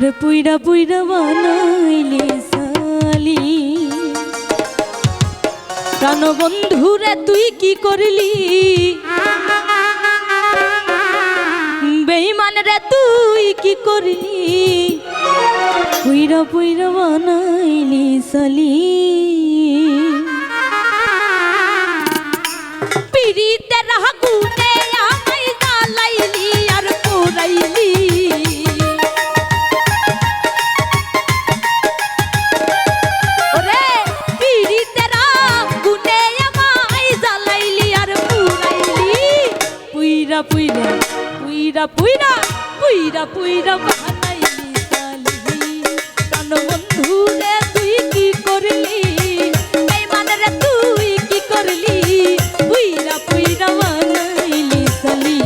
ওরে পুইরা পুইরা বানাইলি সালি প্রাণ বন্ধুরে তুই কি করলি বেঈমান রে তুই কি করলি পুইরা পুইরা বানাইলি সালি পিরিতে রাগুনে আমায় জ্বালাইলি আর পোড়াইলি ওরে পিরিতে রাগুনে আমায় জ্বালাইলি আর পোড়াইলি পুইরা পুইরা পুইরা পুইরা পুইরা পুইরা বানাইলি সালি প্রাণ বন্ধু রে তুই কি করলি বেঈমান রে তুই কি করলি পুইরা পুইরা বানাইলি সালি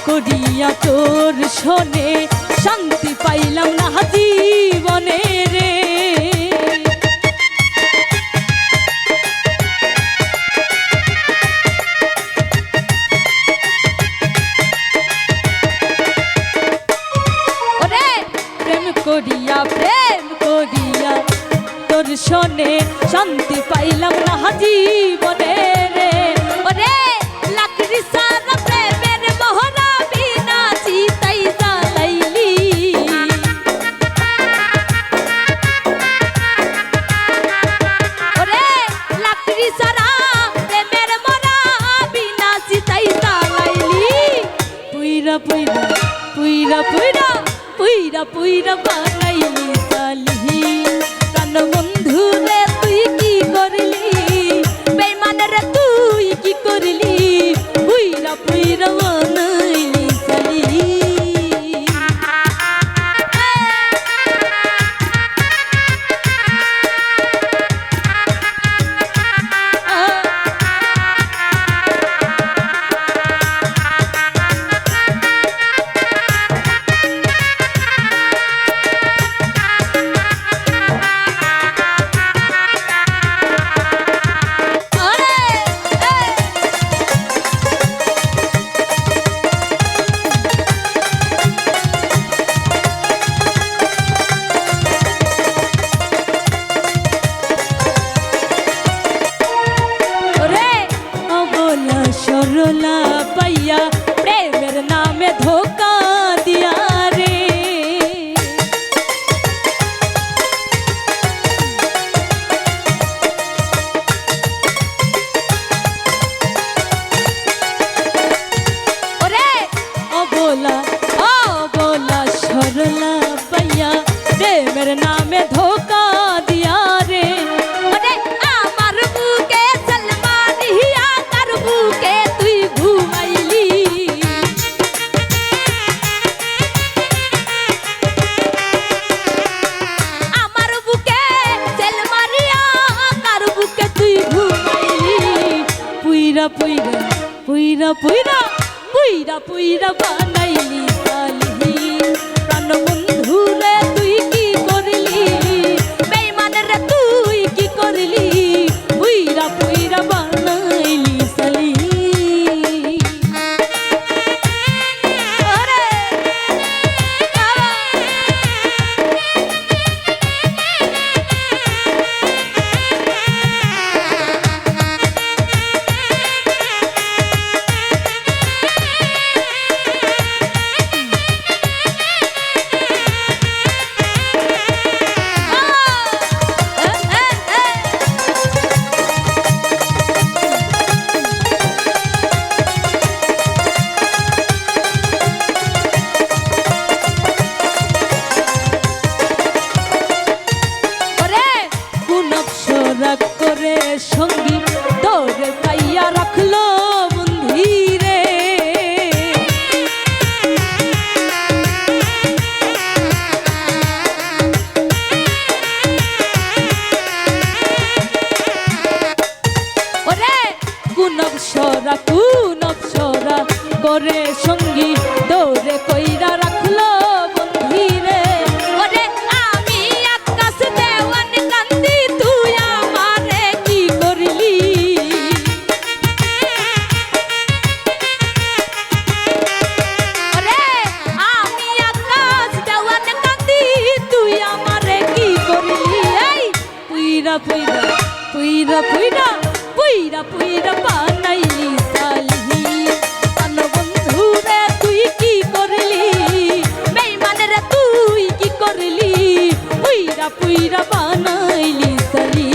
করিয়া তোর শোনে শান্তি পাইলাম না জীবনে রে ওরে প্রেম করিয়া তোর শোনে শান্তি পাইলাম না জীবনে রে ওরে লাকড়ি সারা প্রেমের মোহরা পুইরা পুইরা পুইরা পুইরা পুইরা বানাইলি সালি প্রাণ বন্ধু রে তুই কি করলি বেঈমান রে তুই কি করলি পুইরা পুইরা বানাইলি সালি সরলা পাইয়া প্রেমের নামে ধোকা দিয়া রে ওরে অবলা সরলা পাইয়া প্রেমের নামে ধোকা দিয়া রে ওরে আমার বুকে সলমানিয়া কার বুকে তুই ঘুমাইলি আমার বুকে সলমানিয়া কার বুকে তুই ঘুমাইলি পুইরা পুইরা পুইরা পুইরা পুইরা পুইরা বানাইলি সালি প্রাণ বন্ধু রে তুই কি করলি বেঈমান রে তুই কি করলি পুইরা পুইরা বানাইলি সালি পুইরা পুইরা পুইরা পুইরা পুইরা পুইরা বানাইলি সালি প্রাণ বন্ধু রে তুই কি করলি বেঈমান রে তুই কি করলি পুইরা পুইরা বানাইলি সালি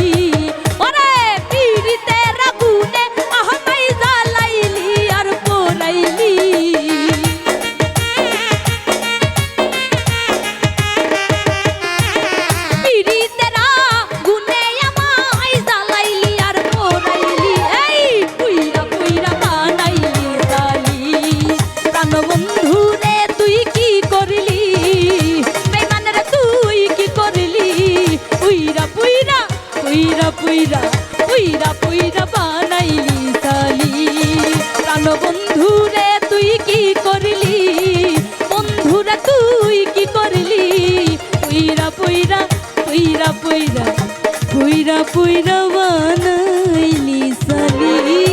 ওরে পীড়িতের আগুনে আহমাই জ্বালাইলি আর পোড়াইলি পুইরা পুইরা পুইরা বানাইলি সালি প্রাণ বন্ধু রে তুই কি করলি বন্ধু রে তুই কি করলি পুইরা পুইরা পুইরা পুইরা পুইরা পুইরা বানাইলি সালি।